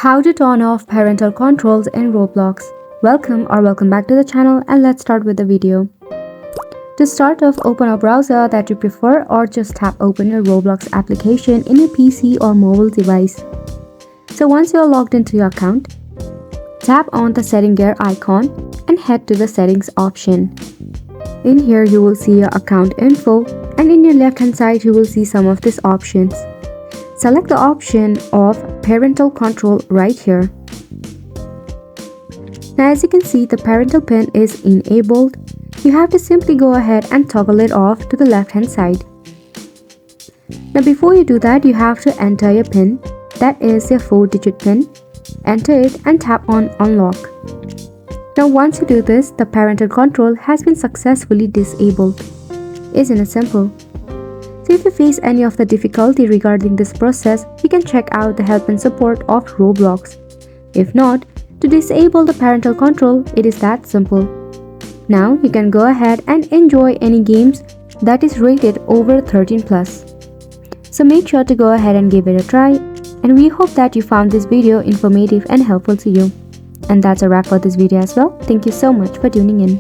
How to turn off parental controls in Roblox. Welcome back to the channel, and let's start with the video. To start off, open a browser that you prefer or just tap open your Roblox application in your PC or mobile device. So once you are logged into your account, tap on the setting gear icon and head to the settings option. In here you will see your account info, and in your left hand side you will see some of these options. Select the option of parental control right here. Now as you can see, the parental pin is enabled. You have to simply go ahead and toggle it off to the left hand side. Now before you do that, you have to enter your pin. That is your 4-digit pin. Enter it and tap on unlock. Now once you do this, the parental control has been successfully disabled. Isn't it simple? So if you face any of the difficulty regarding this process, you can check out the help and support of Roblox. If not, to disable the parental control, it is that simple. Now you can go ahead and enjoy any games that is rated over 13+. So make sure to go ahead and give it a try, and we hope that you found this video informative and helpful to you. And that's a wrap for this video as well. Thank you so much for tuning in.